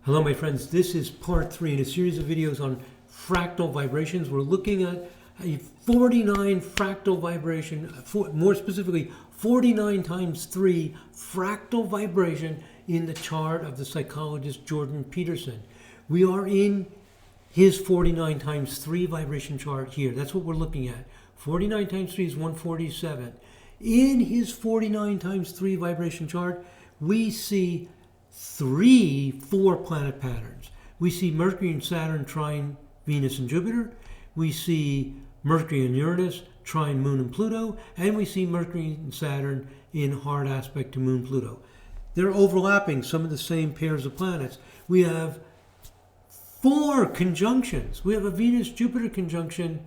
Hello my friends, this is part 3 in a series of videos on fractal vibrations. We're looking at a 49 fractal vibration, more specifically 49 times 3 fractal vibration in the chart of the psychologist Jordan Peterson. We are in his 49 times 3 vibration chart here. That's what we're looking at. 49 times 3 is 147. In his 49 times 3 vibration chart, we see 3 4-planet patterns. We see Mercury and Saturn trine Venus and Jupiter. We see Mercury and Uranus trine Moon and Pluto. And we see Mercury and Saturn in hard aspect to Moon Pluto. They're overlapping some of the same pairs of planets. We have 4 conjunctions. We have a Venus-Jupiter conjunction,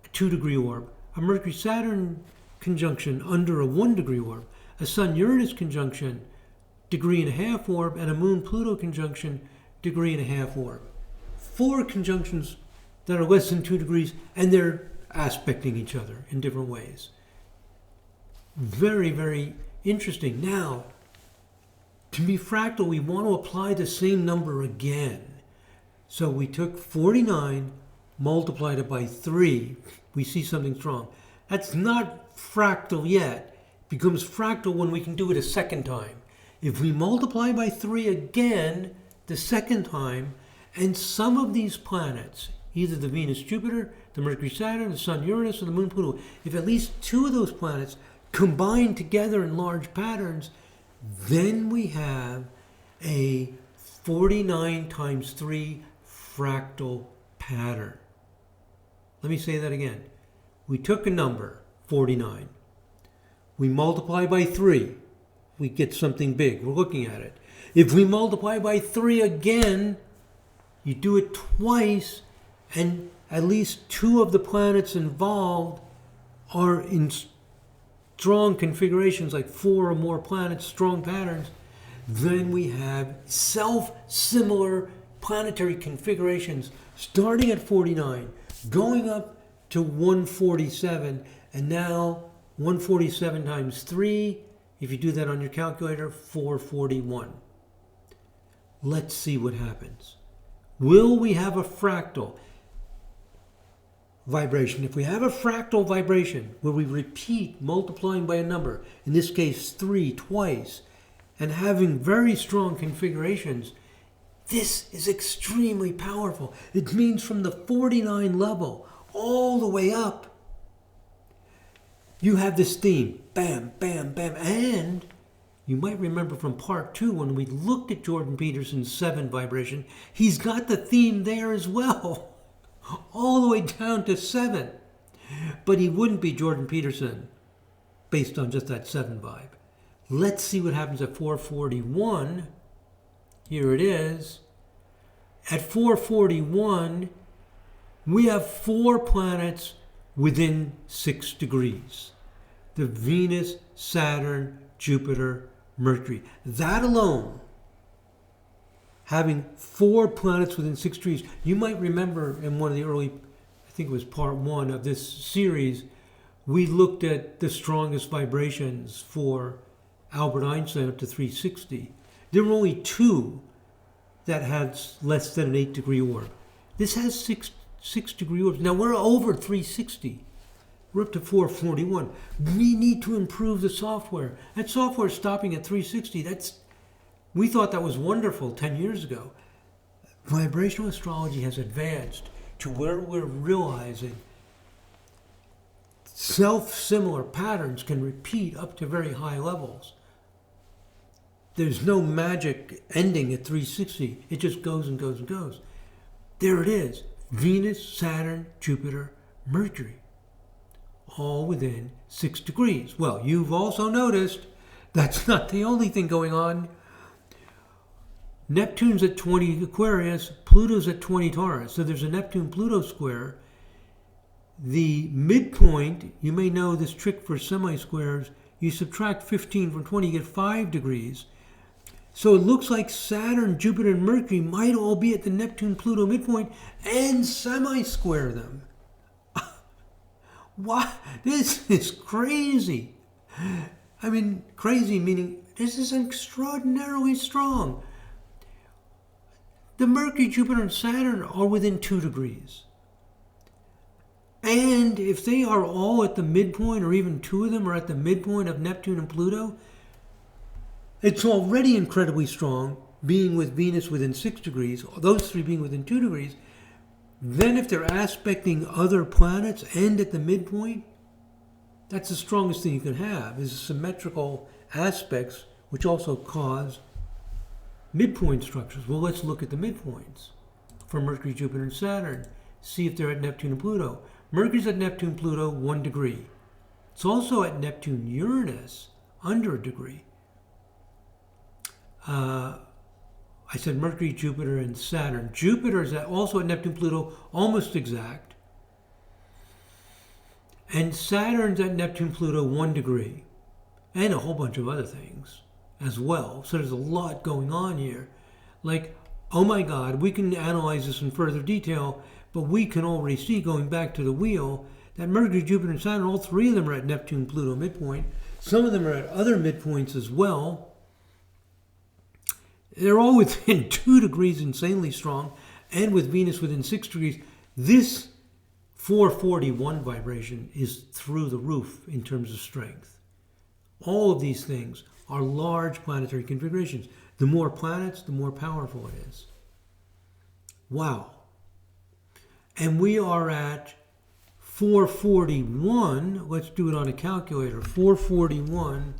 a 2-degree orb. A Mercury-Saturn conjunction under a 1-degree orb. A Sun-Uranus conjunction, 1.5-degree orb, and a Moon-Pluto conjunction, 1.5-degree orb. 4 conjunctions that are less than 2 degrees, and they're aspecting each other in different ways. Very, very interesting. Now, to be fractal, we want to apply the same number again. So we took 49, multiplied it by 3. We see something strong. That's not fractal yet. It becomes fractal when we can do it a second time. If we multiply by 3 again, the second time, and some of these planets, either the Venus-Jupiter, the Mercury-Saturn, the Sun-Uranus, or the Moon-Pluto, if at least 2 of those planets combine together in large patterns, then we have a 49 times 3 fractal pattern. Let me say that again. We took a number, 49. We multiply by 3. We get something big. We're looking at it. If we multiply by 3 again, you do it twice, and at least 2 of the planets involved are in strong configurations, like 4 or more planets, strong patterns. Then we have self-similar planetary configurations starting at 49, going up to 147, and now 147 times 3, if you do that on your calculator, 441. Let's see what happens. Will we have a fractal vibration? If we have a fractal vibration where we repeat multiplying by a number, in this case 3 twice, and having very strong configurations, this is extremely powerful. It means from the 49 level all the way up, you have this theme, bam, bam, bam. And you might remember from part 2 when we looked at Jordan Peterson's 7 vibration, he's got the theme there as well, all the way down to 7. But he wouldn't be Jordan Peterson based on just that 7 vibe. Let's see what happens at 441. Here it is. At 441, we have 4 planets within 6 degrees. The Venus, Saturn, Jupiter, Mercury. That alone, having 4 planets within 6 degrees. You might remember in one of the early, I think it was part 1 of this series, we looked at the strongest vibrations for Albert Einstein up to 360. There were only 2 that had less than an 8-degree orb. This has 6-degree orbs. Now we're over 360. We're up to 441. We need to improve the software. That software is stopping at 360. We thought that was wonderful 10 years ago. Vibrational astrology has advanced to where we're realizing self-similar patterns can repeat up to very high levels. There's no magic ending at 360. It just goes and goes and goes. There it is. Venus, Saturn, Jupiter, Mercury. All within 6 degrees. Well, you've also noticed that's not the only thing going on. Neptune's at 20 Aquarius, Pluto's at 20 Taurus. So there's a Neptune-Pluto square. The midpoint, you may know this trick for semi-squares, you subtract 15 from 20, you get 5 degrees. So it looks like Saturn, Jupiter, and Mercury might all be at the Neptune-Pluto midpoint and semi-square them. What? This is crazy. I mean, crazy meaning this is extraordinarily strong. the Mercury, Jupiter, and Saturn are within 2 degrees. And if they are all at the midpoint, or even 2 of them are at the midpoint of Neptune and Pluto, it's already incredibly strong, being with Venus within 6 degrees, those 3 being within 2 degrees. Then if they're aspecting other planets and at the midpoint, that's the strongest thing you can have, is symmetrical aspects, which also cause midpoint structures. Well, let's look at the midpoints for Mercury, Jupiter, and Saturn. See if they're at Neptune and Pluto. Mercury's at Neptune, Pluto, 1 degree. It's also at Neptune, Uranus, under a degree. I said Mercury, Jupiter, and Saturn. Jupiter is also at Neptune, Pluto, almost exact. And Saturn's at Neptune, Pluto, 1 degree. And a whole bunch of other things as well. So there's a lot going on here. Like, oh my God, we can analyze this in further detail, but we can already see, going back to the wheel, that Mercury, Jupiter, and Saturn, all 3 of them are at Neptune, Pluto midpoint. Some of them are at other midpoints as well. They're all within 2 degrees, insanely strong, and with Venus within 6 degrees. This 441 vibration is through the roof in terms of strength. All of these things are large planetary configurations. The more planets, the more powerful it is. Wow. And we are at 441. Let's do it on a calculator. 441.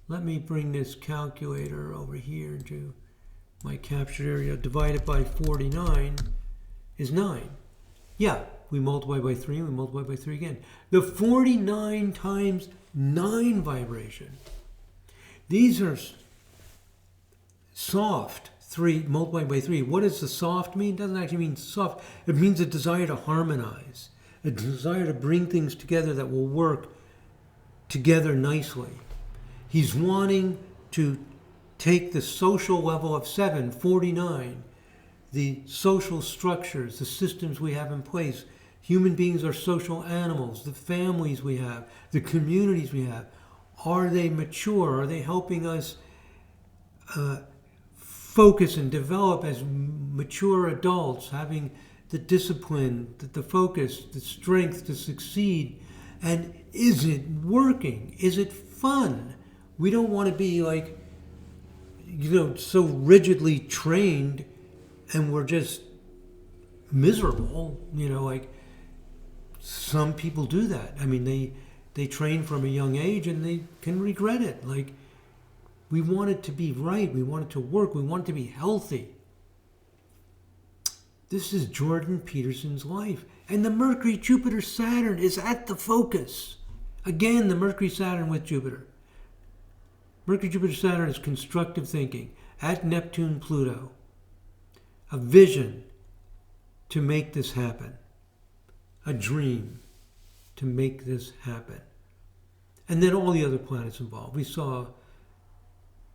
Let me bring this calculator over here to my captured area. Divided by 49 is 9. Yeah, we multiply by 3, we multiply by 3 again. The 49 times 9 vibration. These are soft, 3 multiplied by 3. What does the soft mean? It doesn't actually mean soft. It means a desire to harmonize, a desire to bring things together that will work together nicely. He's wanting to take the social level of 7, 49, the social structures, the systems we have in place. Human beings are social animals. The families we have, the communities we have, are they mature? Are they helping us focus and develop as mature adults, having the discipline, the focus, the strength to succeed? And is it working? Is it fun? We don't want to be like, so rigidly trained and we're just miserable, like some people do that. I mean, they train from a young age and they can regret it. Like, we want it to be right. We want it to work. We want it to be healthy. This is Jordan Peterson's life. And the Mercury, Jupiter, Saturn is at the focus. Again, the Mercury, Saturn with Jupiter. Mercury, Jupiter, Saturn is constructive thinking at Neptune, Pluto. A vision to make this happen. A dream to make this happen. And then all the other planets involved. We saw,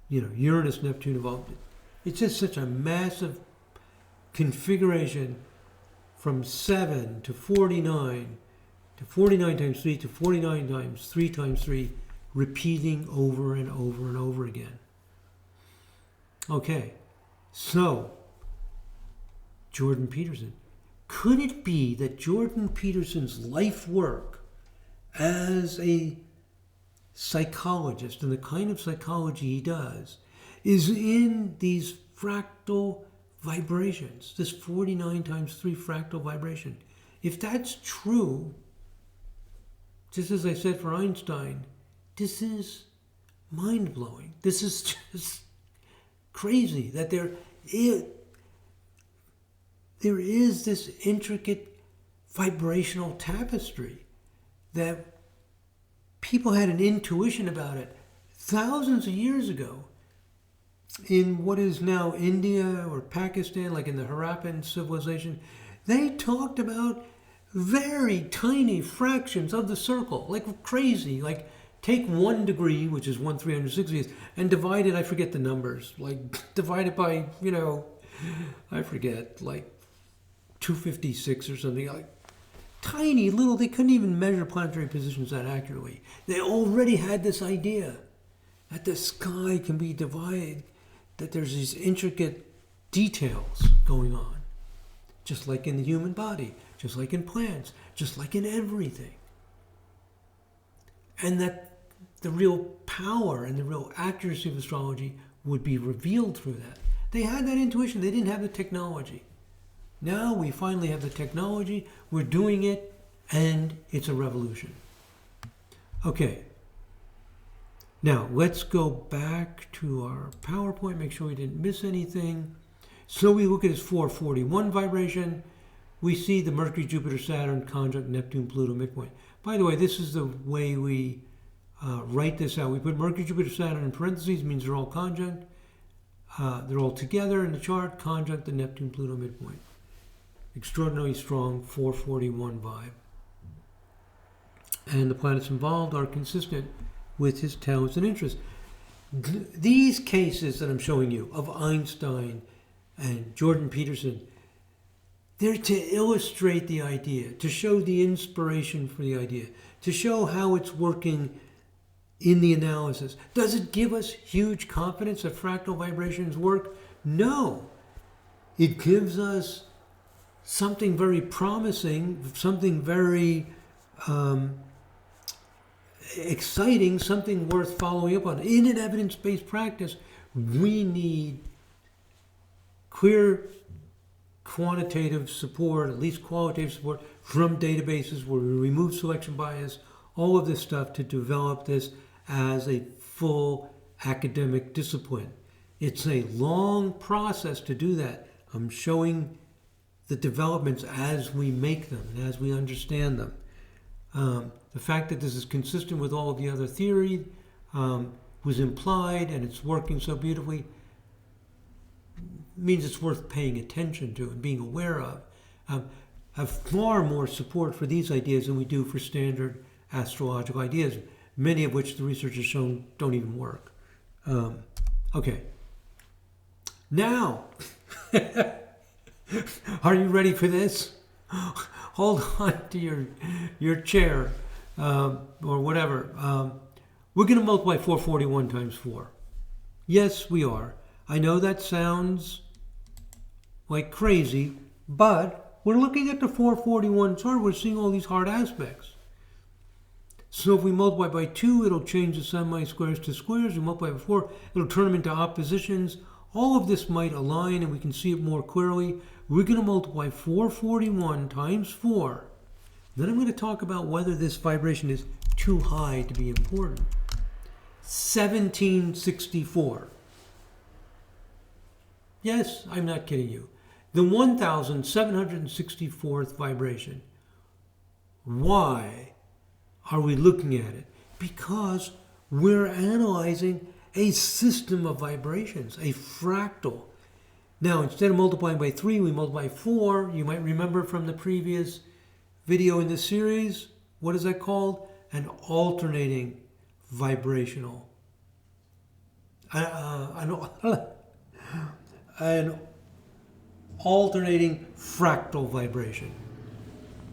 Uranus, Neptune involved. It's just such a massive configuration from 7 to 49 to 49 times 3 to 49 times 3 times 3, repeating over and over and over again. Okay, so Jordan Peterson. Could it be that Jordan Peterson's life work as a psychologist and the kind of psychology he does is in these fractal vibrations, this 49 times 3 fractal vibration? If that's true, just as I said for Einstein, this is mind-blowing. This is just crazy that there is this intricate vibrational tapestry that people had an intuition about it thousands of years ago in what is now India or Pakistan, like in the Harappan civilization. They talked about very tiny fractions of the circle, like crazy. Like, take 1 degree, which is 1/360th, and divide it, I forget the numbers, like divide it by, I forget, like 256 or something, like tiny little. They couldn't even measure planetary positions that accurately. They already had this idea that the sky can be divided, that there's these intricate details going on, just like in the human body, just like in plants, just like in everything. And that the real power and the real accuracy of astrology would be revealed through that. They had that intuition. They didn't have the technology. Now we finally have the technology. We're doing it, and it's a revolution. Okay. Now, let's go back to our PowerPoint, make sure we didn't miss anything. So we look at his 441 vibration. We see the Mercury, Jupiter, Saturn, conjunct Neptune, Pluto, midpoint. By the way, this is the way we write this out. We put Mercury, Jupiter, Saturn in parentheses, means they're all conjunct. They're all together in the chart, conjunct the Neptune, Pluto, midpoint. Extraordinarily strong 441 vibe. And the planets involved are consistent with his talents and interests. These cases that I'm showing you of Einstein and Jordan Peterson, they're to illustrate the idea, to show the inspiration for the idea, to show how it's working in the analysis. Does it give us huge confidence that fractal vibrations work? No. It gives us something very promising, something very exciting, something worth following up on. In an evidence-based practice, we need clear quantitative support, at least qualitative support from databases where we remove selection bias, all of this stuff to develop this as a full academic discipline. It's a long process to do that. I'm showing the developments as we make them and as we understand them. The fact that this is consistent with all of the other theory was implied and it's working so beautifully means it's worth paying attention to and being aware of. Have far more support for these ideas than we do for standard astrological ideas, many of which the research has shown don't even work. Okay. Now, are you ready for this? Hold on to your chair or whatever. We're going to multiply 441 times 4. Yes, we are. I know that sounds like crazy, but we're looking at the 441 chart. We're seeing all these hard aspects. So if we multiply by 2, it'll change the semi-squares to squares. We multiply by 4, it'll turn them into oppositions. All of this might align and we can see it more clearly. We're going to multiply 441 times 4. Then I'm going to talk about whether this vibration is too high to be important. 1764. Yes, I'm not kidding you. The 1764th vibration. Why are we looking at it? Because we're analyzing a system of vibrations, a fractal. Now, instead of multiplying by 3, we multiply 4. You might remember from the previous video in this series. What is that called? An alternating vibrational. An alternating fractal vibration.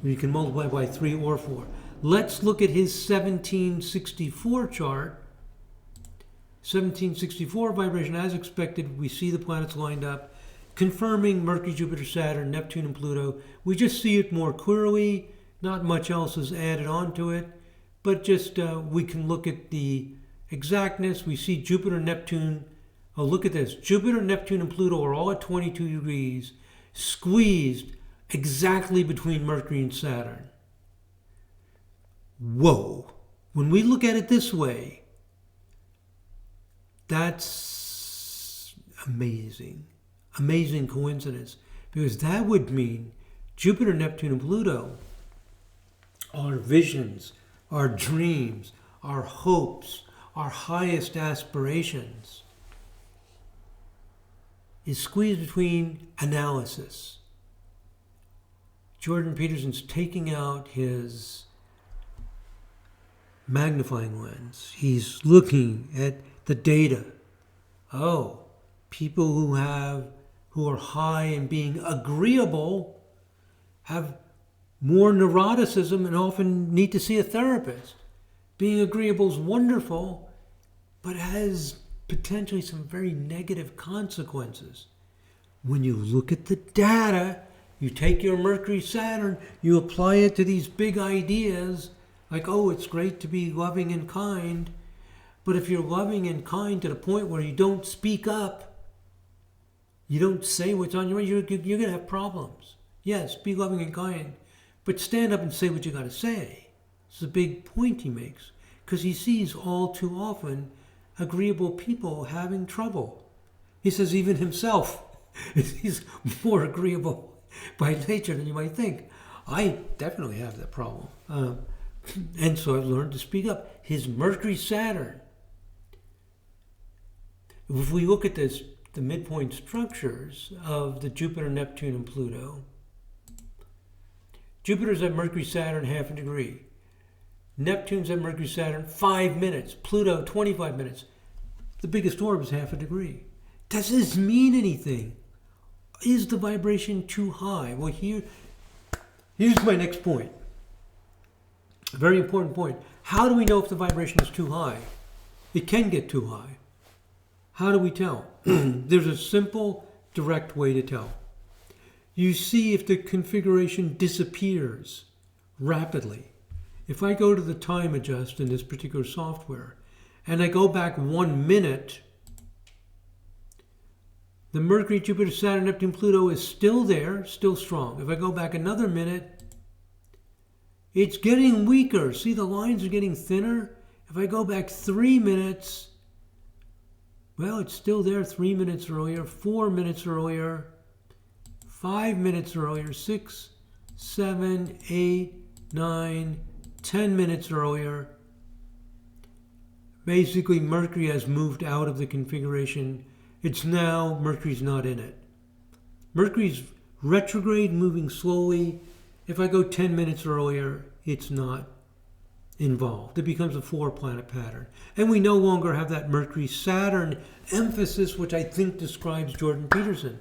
You can multiply by 3 or 4. Let's look at his 1764 chart. 1764 vibration, as expected, we see the planets lined up, confirming Mercury, Jupiter, Saturn, Neptune, and Pluto. We just see it more clearly. Not much else is added onto it, but just we can look at the exactness. We see Jupiter, Neptune. Oh, look at this. Jupiter, Neptune, and Pluto are all at 22 degrees, squeezed exactly between Mercury and Saturn. Whoa. When we look at it this way, that's amazing. Amazing coincidence. Because that would mean Jupiter, Neptune, and Pluto, our visions, our dreams, our hopes, our highest aspirations, is squeezed between analysis. Jordan Peterson's taking out his magnifying lens. He's looking at the data. Oh, people who are high in being agreeable have more neuroticism and often need to see a therapist. Being agreeable is wonderful, but has potentially some very negative consequences. when you look at the data, you take your Mercury Saturn, you apply it to these big ideas, like, oh, it's great to be loving and kind. But if you're loving and kind to the point where you don't speak up, you don't say what's on your mind, you're going to have problems. Yes, be loving and kind, but stand up and say what you got to say. It's a big point he makes, because he sees all too often agreeable people having trouble. He says even himself, he's more agreeable by nature than you might think. I definitely have that problem. And so I've learned to speak up. His Mercury Saturn, if we look at this, the midpoint structures of the Jupiter, Neptune, and Pluto, Jupiter's at Mercury, Saturn, half a degree. Neptune's at Mercury, Saturn, 5 minutes. Pluto, 25 minutes. The biggest orb is half a degree. Does this mean anything? Is the vibration too high? Well, here's my next point. A very important point. How do we know if the vibration is too high? It can get too high. How do we tell? There's a simple, direct way to tell. You see if the configuration disappears rapidly. If I go to the time adjust in this particular software, and I go back 1 minute, the Mercury, Jupiter, Saturn, Neptune, Pluto is still there, still strong. If I go back another minute, it's getting weaker. See, the lines are getting thinner. If I go back 3 minutes, well, it's still there 3 minutes earlier, 4 minutes earlier, 5 minutes earlier, 6, 7, 8, 9, 10 minutes earlier. Basically, Mercury has moved out of the configuration. It's now, Mercury's not in it. Mercury's retrograde, moving slowly. If I go 10 minutes earlier, it's not involved. It becomes a 4-planet pattern. And we no longer have that Mercury-Saturn emphasis, which I think describes Jordan Peterson.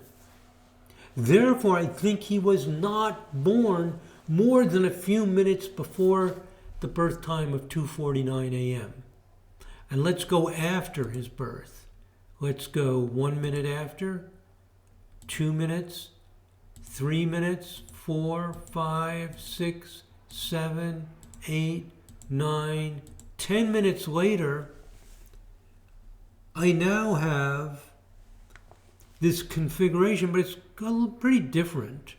Therefore, I think he was not born more than a few minutes before the birth time of 2:49 a.m. And let's go after his birth. Let's go 1 minute after, 2 minutes, 3 minutes, 4, 5, 6, 7, 8, 9, 10 minutes later. I now have this configuration, but it's pretty different.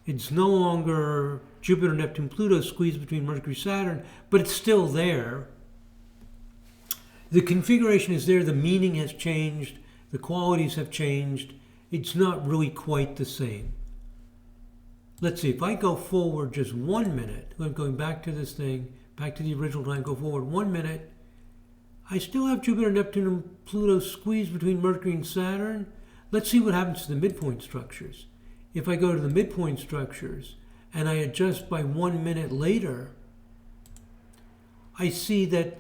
It's no longer Jupiter, Neptune, Pluto squeezed between Mercury, Saturn, but it's still there. The configuration is there, the meaning has changed, the qualities have changed. It's not really quite the same. Let's see, if I go forward just 1 minute, I'm going back to this thing, back to the original time, go forward 1 minute, I still have Jupiter, Neptune, and Pluto squeezed between Mercury and Saturn. Let's see what happens to the midpoint structures. If I go to the midpoint structures and I adjust by 1 minute later, I see that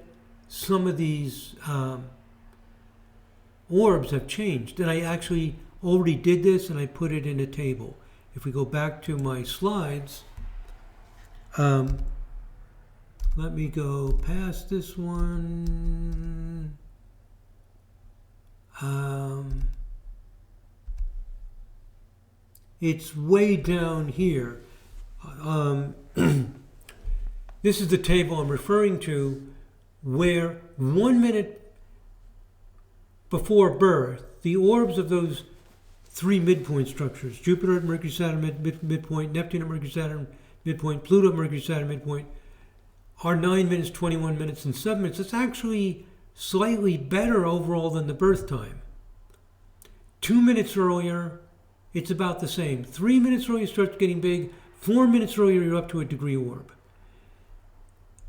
some of these orbs have changed. And I actually already did this and I put it in a table. If we go back to my slides, let me go past this one. It's way down here. This is the table I'm referring to, where 1 minute before birth, the orbs of those 3 midpoint structures, Jupiter at Mercury, Saturn midpoint, Neptune at Mercury, Saturn midpoint, Pluto at Mercury, Saturn midpoint, are 9 minutes, 21 minutes, and 7 minutes. It's actually slightly better overall than the birth time. 2 minutes earlier, it's about the same. 3 minutes earlier, it starts getting big. 4 minutes earlier, you're up to a degree orb.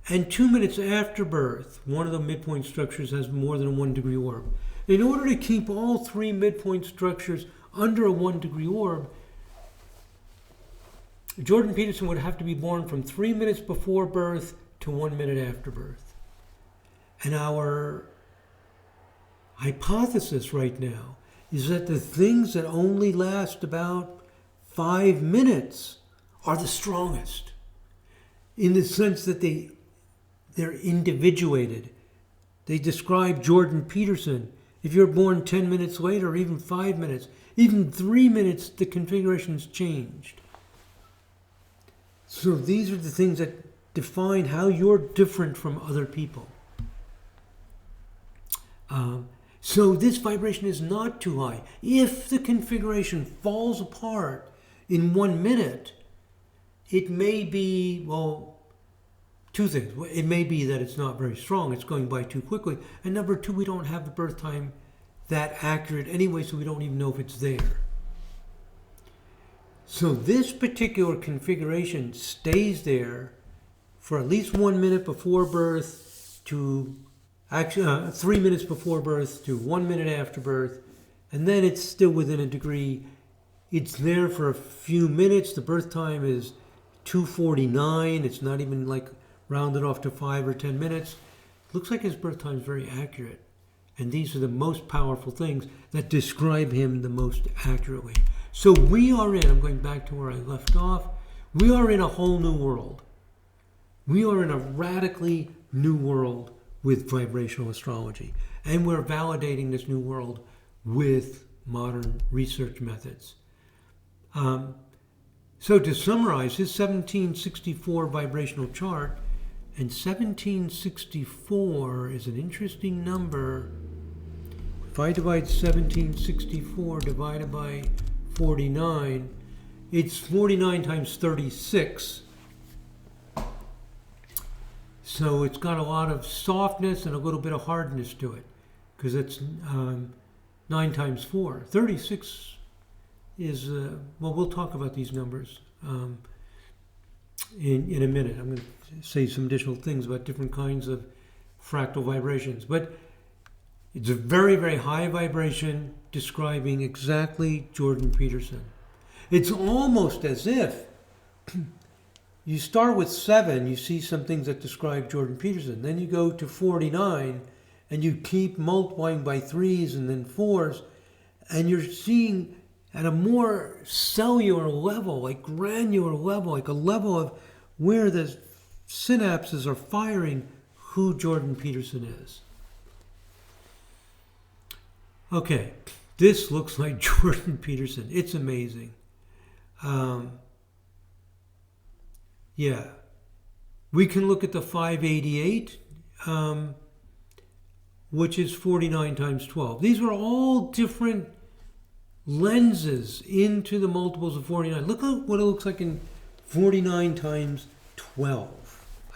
And 2 minutes after birth, one of the midpoint structures has more than a 1 degree orb. In order to keep all 3 midpoint structures under a 1 degree orb, Jordan Peterson would have to be born from 3 minutes before birth to 1 minute after birth. And our hypothesis right now is that the things that only last about 5 minutes are the strongest, in the sense that they're individuated. They describe Jordan Peterson If you're born 10 minutes later, or even 5 minutes, even 3 minutes, the configuration's changed. So these are the things that define how you're different from other people. So this vibration is not too high. If the configuration falls apart in 1 minute, it may be, well, two things. It may be that it's not very strong, it's going by too quickly. And number two, we don't have the birth time that accurate anyway, so we don't even know if it's there. So this particular configuration stays there for at least 1 minute before birth to 3 minutes before birth to 1 minute after birth, and then it's still within a degree. It's there for a few minutes. The birth time is 2:49. It's not even like rounded off to 5 or 10 minutes. Looks like his birth time is very accurate. And these are the most powerful things that describe him the most accurately. So we are in, I'm going back to where I left off, we are in a whole new world. We are in a radically new world with vibrational astrology. And we're validating this new world with modern research methods. So to summarize, his 1764 vibrational chart, and 1764 is an interesting number. If I divide 1764 divided by 49, it's 49 times 36. So it's got a lot of softness and a little bit of hardness to it, because it's 9 times 4. 36 is, well, we'll talk about these numbers in a minute. I'm going to say some additional things about different kinds of fractal vibrations. But it's a very, very high vibration describing exactly Jordan Peterson. It's almost as if you start with 7, you see some things that describe Jordan Peterson. Then you go to 49, and you keep multiplying by 3s and then 4s, and you're seeing at a more cellular level, like granular level, like a level of where the synapses are firing, who Jordan Peterson is. Okay, this looks like Jordan Peterson. It's amazing. Yeah, we can look at the 588, which is 49 times 12. These are all different lenses into the multiples of 49. Look at what it looks like in 49 times 12.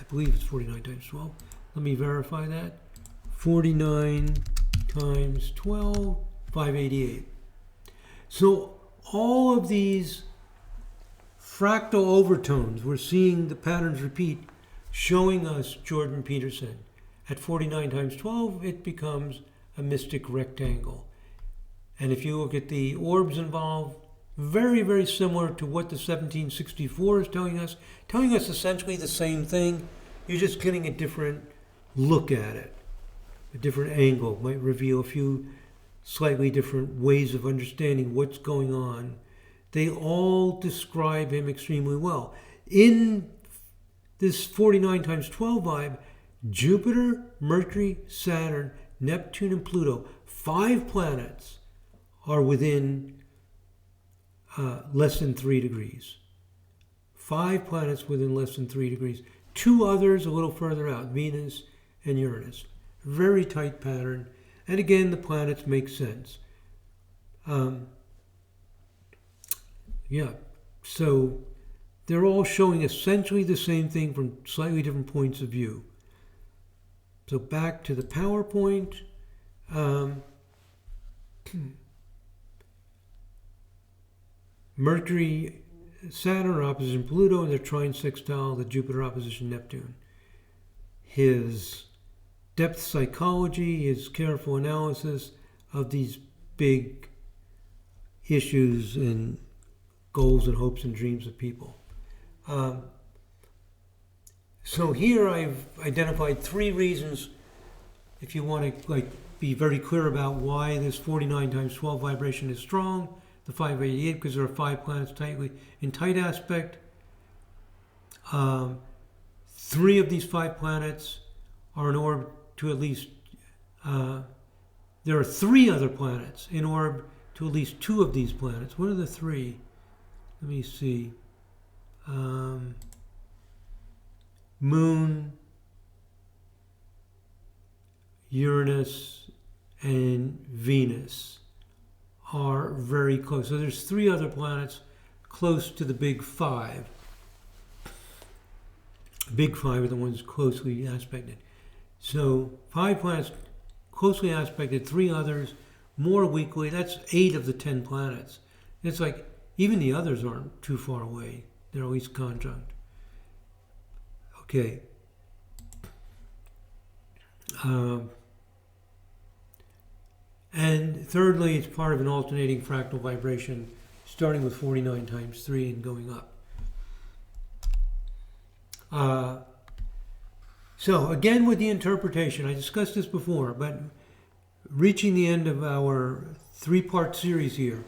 I believe it's 49 times 12. Let me verify that. 49 times 12, 588. So all of these fractal overtones, we're seeing the patterns repeat, showing us Jordan Peterson. At 49 times 12, it becomes a mystic rectangle. And if you look at the orbs involved, very, very similar to what the 1764 is telling us essentially the same thing. You're just getting a different look at it. A different angle might reveal a few slightly different ways of understanding what's going on. They all describe him extremely well. In this 49 times 12 vibe, Jupiter, Mercury, Saturn, Neptune, and Pluto, 5 planets, are within less than 3 degrees. 5 planets within less than 3 degrees. 2 others a little further out, Venus and Uranus. Very tight pattern. And again, the planets make sense. Yeah, so they're all showing essentially the same thing from slightly different points of view. So back to the PowerPoint. Mercury, Saturn are opposition Pluto, and they're trine sextile the Jupiter opposition Neptune. His depth psychology, his careful analysis of these big issues and goals and hopes and dreams of people. So here I've identified 3 reasons, if you want to be very clear about why this 49 times 12 vibration is strong. The 588, because there are 5 planets tightly in tight aspect. 3 of these 5 planets are in orb to at least There are 3 other planets in orb to at least 2 of these planets. What are the 3? Let me see. Moon, Uranus, and Venus are very close. So there's 3 other planets close to the big 5. Big 5 are the ones closely aspected. So 5 planets closely aspected, 3 others more weakly. That's 8 of the 10 planets. It's like even the others aren't too far away. They're always conjunct. Okay. And thirdly, it's part of an alternating fractal vibration, starting with 49 times 3 and going up. So again with the interpretation, I discussed this before, but reaching the end of our 3-part series here.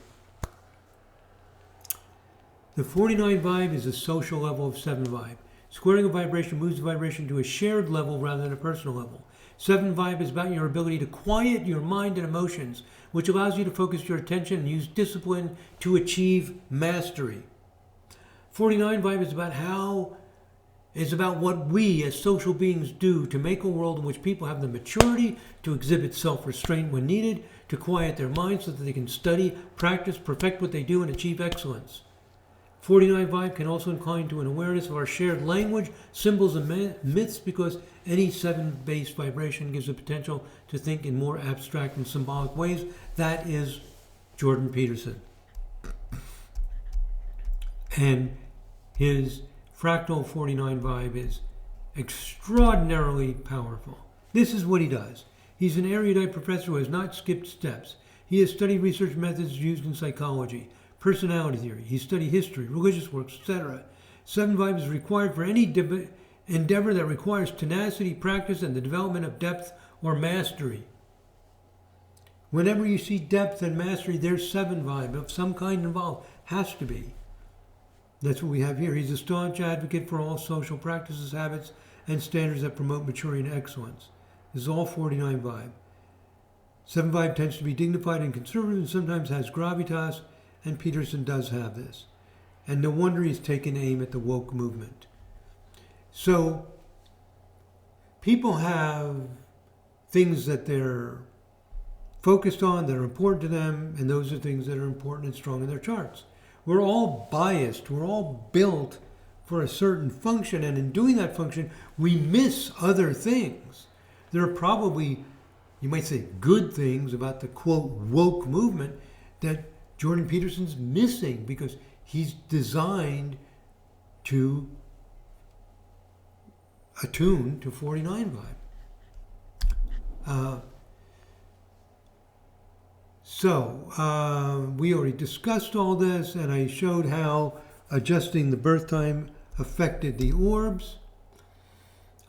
The 49 vibe is a social level of 7 vibe. Squaring a vibration moves the vibration to a shared level rather than a personal level. 7 vibe is about your ability to quiet your mind and emotions, which allows you to focus your attention and use discipline to achieve mastery. 49 vibe is about what we as social beings do to make a world in which people have the maturity to exhibit self-restraint when needed, to quiet their minds so that they can study, practice, perfect what they do, and achieve excellence. 49 vibe can also incline to an awareness of our shared language, symbols, and myths, because any 7-based vibration gives the potential to think in more abstract and symbolic ways. That is Jordan Peterson. And his Fractal 49 vibe is extraordinarily powerful. This is what he does. He's an erudite professor who has not skipped steps. He has studied research methods used in psychology, personality theory. He studied history, religious works, etc. 7 vibe is required for any endeavor that requires tenacity, practice, and the development of depth or mastery. Whenever you see depth and mastery, there's 7 vibe of some kind involved. Has to be. That's what we have here. He's a staunch advocate for all social practices, habits, and standards that promote maturity and excellence. This is all 49 vibe. 7 vibe tends to be dignified and conservative and sometimes has gravitas, and Peterson does have this. And no wonder he's taken aim at the woke movement. So, people have things that they're focused on, that are important to them, and those are things that are important and strong in their charts. We're all biased. We're all built for a certain function, and in doing that function, we miss other things. There are probably, you might say, good things about the, quote, woke movement that Jordan Peterson's missing because he's designed to attune to 49 vibe. So we already discussed all this, and I showed how adjusting the birth time affected the orbs.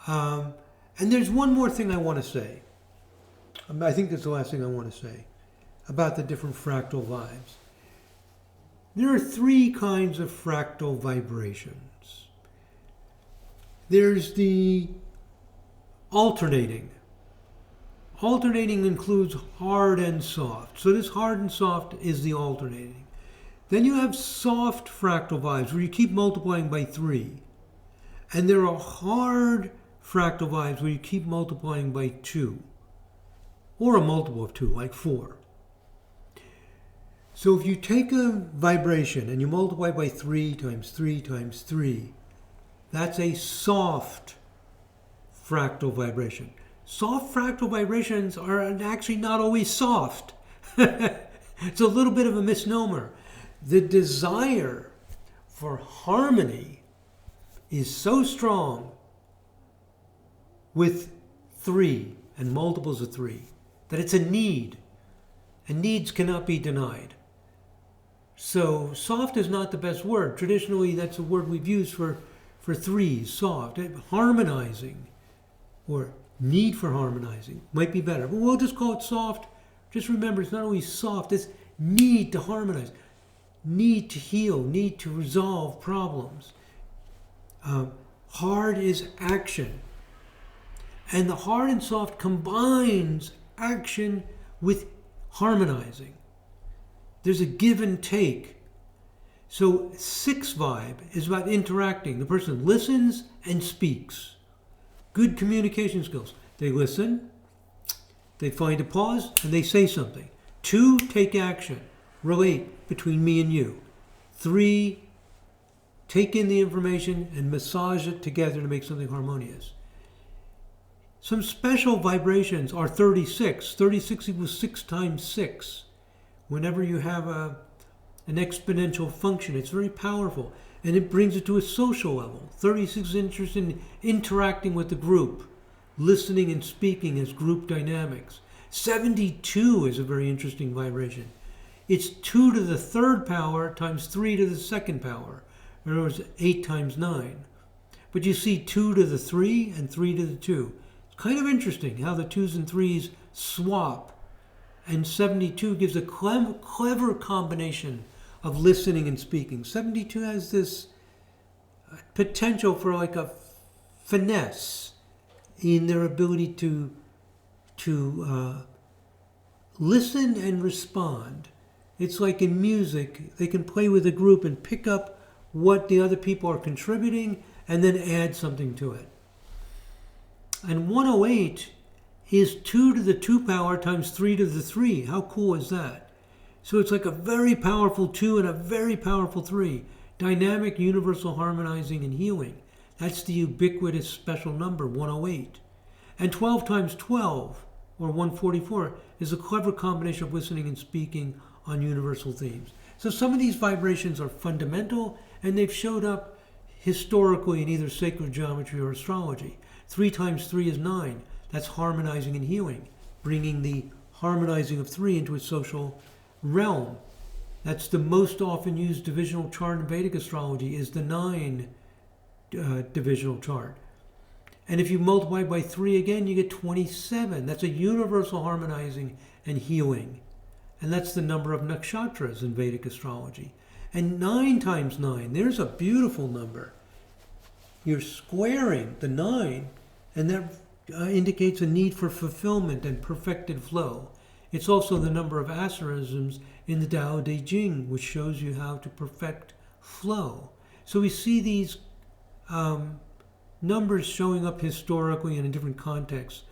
And there's one more thing I want to say. I think that's the last thing I want to say about the different fractal vibes. There are 3 kinds of fractal vibrations. There's the alternating. Alternating includes hard and soft. So this hard and soft is the alternating. Then you have soft fractal vibes where you keep multiplying by 3. And there are hard fractal vibes where you keep multiplying by 2. Or a multiple of 2, like 4. So if you take a vibration and you multiply by 3 times 3 times 3, that's a soft fractal vibration. Soft fractal vibrations are actually not always soft. It's a little bit of a misnomer. The desire for harmony is so strong with 3 and multiples of 3 that it's a need, and needs cannot be denied. So soft is not the best word. Traditionally, that's a word we've used for 3s, soft. Harmonizing, or need for harmonizing, might be better. But we'll just call it soft. Just remember, it's not always soft. It's need to harmonize, need to heal, need to resolve problems. Hard is action. And the hard and soft combines action with harmonizing. There's a give and take. So 6 vibe is about interacting. The person listens and speaks. Good communication skills. They listen, they find a pause, and they say something. 2, take action. Relate between me and you. 3, take in the information and massage it together to make something harmonious. Some special vibrations are 36. 36 equals 6 times 6. Whenever you have an exponential function, it's very powerful. And it brings it to a social level. 36 is interested in interacting with the group, listening and speaking as group dynamics. 72 is a very interesting vibration. It's 2 to the 3rd power times 3 to the 2nd power. In other words, 8 times 9. But you see 2 to the 3 and 3 to the 2. It's kind of interesting how the 2s and 3s swap. And 72 gives a clever combination of listening and speaking. 72 has this potential for like a finesse in their ability to listen and respond. It's like in music, they can play with a group and pick up what the other people are contributing and then add something to it. And 108 is 2 to the 2 power times 3 to the 3. How cool is that? So it's like a very powerful 2 and a very powerful 3. Dynamic, universal, harmonizing, and healing. That's the ubiquitous special number, 108. And 12 times 12, or 144, is a clever combination of listening and speaking on universal themes. So some of these vibrations are fundamental, and they've showed up historically in either sacred geometry or astrology. 3 times 3 is 9. That's harmonizing and healing, bringing the harmonizing of 3 into a social realm. That's the most often used divisional chart in Vedic astrology, is the 9 divisional chart. And if you multiply by 3 again, you get 27. That's a universal harmonizing and healing. And that's the number of nakshatras in Vedic astrology. And 9 times 9, there's a beautiful number. You're squaring the 9, and that indicates a need for fulfillment and perfected flow. It's also the number of asterisms in the Tao Te Ching, which shows you how to perfect flow. So we see these numbers showing up historically and in different contexts.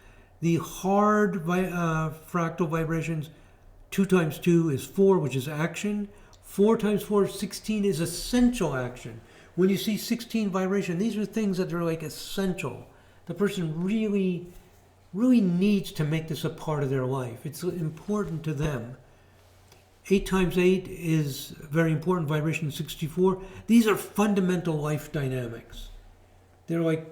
The hard fractal vibrations, 2 times 2 is 4, which is action. 4 times 4 is 16, is essential action. When you see 16 vibration, these are things that are like essential. The person really needs to make this a part of their life. It's important to them. 8 times 8 is very important, vibration 64. These are fundamental life dynamics. They're like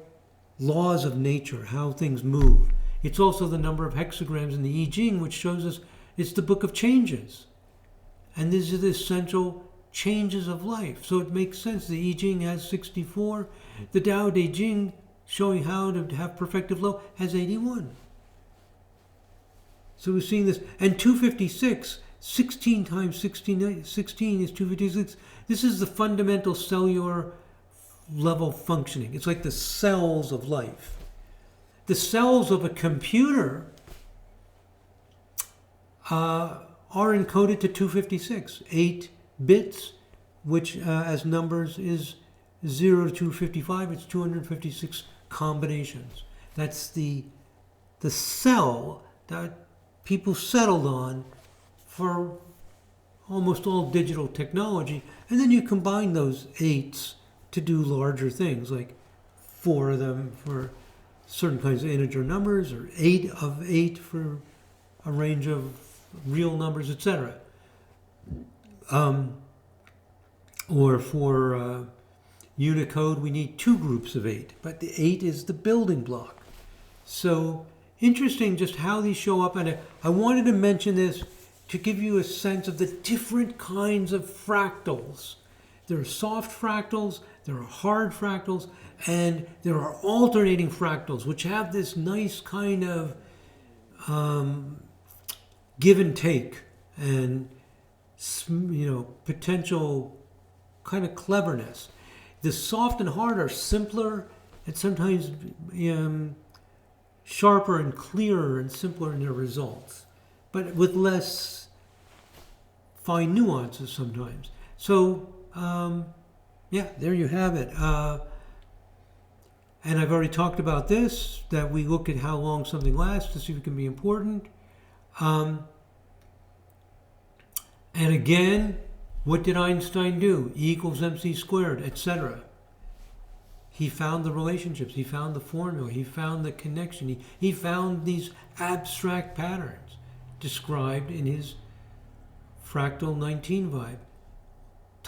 laws of nature, how things move. It's also the number of hexagrams in the I Ching, which shows us it's the book of changes. And these are the essential changes of life. So it makes sense. The I Ching has 64. The Tao Te Ching, showing how to have perfected flow, has 81. So we're seeing this. And 256, 16 times 16 is 256. This is the fundamental cellular level functioning. It's like the cells of life. The cells of a computer are encoded to 256, 8 bits, which as numbers is 0 to 255. It's 256 combinations. That's the cell that people settled on for almost all digital technology. And then you combine those 8s to do larger things, like 4 of them for certain kinds of integer numbers, or 8 of 8 for a range of real numbers, etc. Or for Unicode, we need 2 groups of 8, but the 8 is the building block. So interesting just how these show up, and I wanted to mention this to give you a sense of the different kinds of fractals. There are soft fractals, there are hard fractals, and there are alternating fractals, which have this nice kind of give and take and potential kind of cleverness. The soft and hard are simpler and sometimes sharper and clearer and simpler in their results. but with less fine nuances sometimes. So, yeah, there you have it. And I've already talked about this, that we look at how long something lasts to see if it can be important. And again, what did Einstein do? E equals mc squared, etc. He found the relationships. He found the formula. He found the connection. He found these abstract patterns described in his Fractal 19 vibe.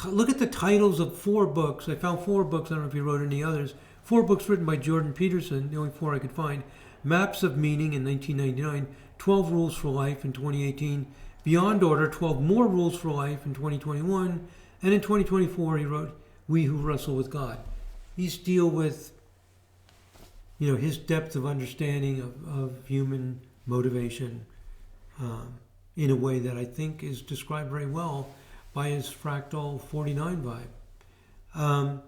Look at the titles of 4 books. I found 4 books. I don't know if he wrote any others. 4 books written by Jordan Peterson, the only 4 I could find. Maps of Meaning in 1999. 12 Rules for Life in 2018. Beyond Order, 12 More Rules for Life in 2021. And in 2024, he wrote We Who Wrestle with God. These deal with, his depth of understanding of human motivation in a way that I think is described very well by his Fractal 49 vibe.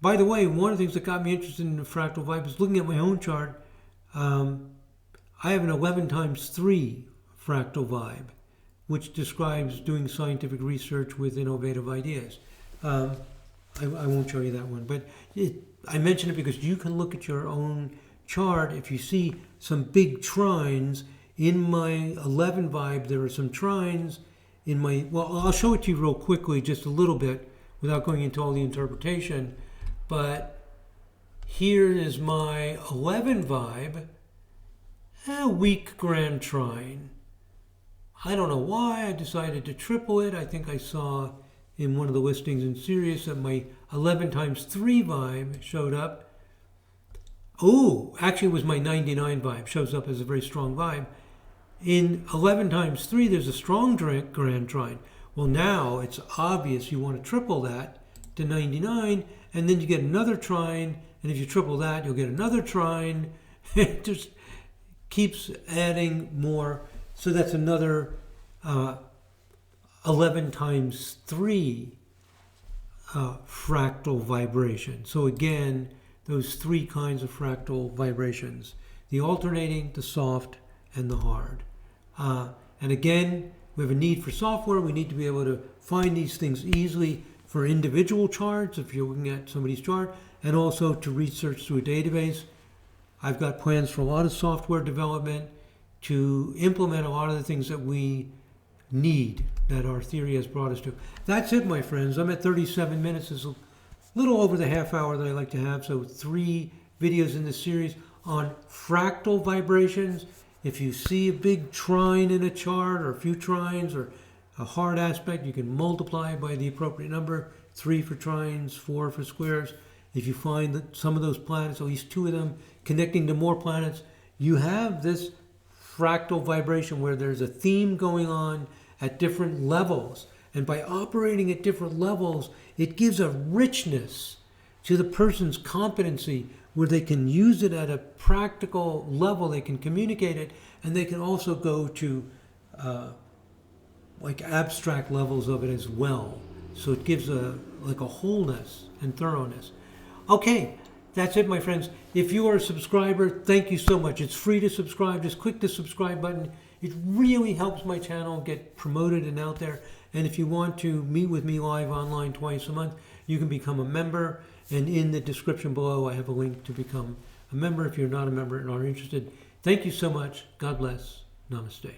By the way, one of the things that got me interested in the Fractal vibe is looking at my own chart. I have an 11 times 3 Fractal vibe, which describes doing scientific research with innovative ideas. I won't show you that one, but I mention it because you can look at your own chart. If you see some big trines in my 11 vibe, there are some trines in my, I'll show it to you real quickly, just a little bit, without going into all the interpretation. But here is my 11 vibe, a weak grand trine. I don't know why I decided to triple it. I think I saw in one of the listings in Sirius that my 11 times 3 vibe showed up. Oh, actually it was my 99 vibe, shows up as a very strong vibe. In 11 times 3, there's a strong grand trine. Well, now it's obvious you want to triple that to 99, and then you get another trine, and if you triple that, you'll get another trine. It just keeps adding more. So that's another 11 times 3 fractal vibration. So again, those 3 kinds of fractal vibrations: the alternating, the soft, and the hard. And again, we have a need for software. We need to be able to find these things easily for individual charts, if you're looking at somebody's chart, and also to research through a database. I've got plans for a lot of software development to implement a lot of the things that we need, that our theory has brought us to. That's it, my friends. I'm at 37 minutes. It's a little over the half hour that I like to have. So 3 videos in this series on fractal vibrations. If you see a big trine in a chart, or a few trines, or a hard aspect, you can multiply by the appropriate number. 3 for trines, 4 for squares. If you find that some of those planets, at least 2 of them, connecting to more planets, you have this fractal vibration where there's a theme going on at different levels. And by operating at different levels, it gives a richness to the person's competency where they can use it at a practical level. They can communicate it, and they can also go to like abstract levels of it as well. So it gives a wholeness and thoroughness. Okay, that's it, my friends. If you are a subscriber, thank you so much. It's free to subscribe. Just click the subscribe button. It really helps my channel get promoted and out there. And if you want to meet with me live online twice a month, you can become a member. And in the description below, I have a link to become a member if you're not a member and are interested. Thank you so much. God bless. Namaste.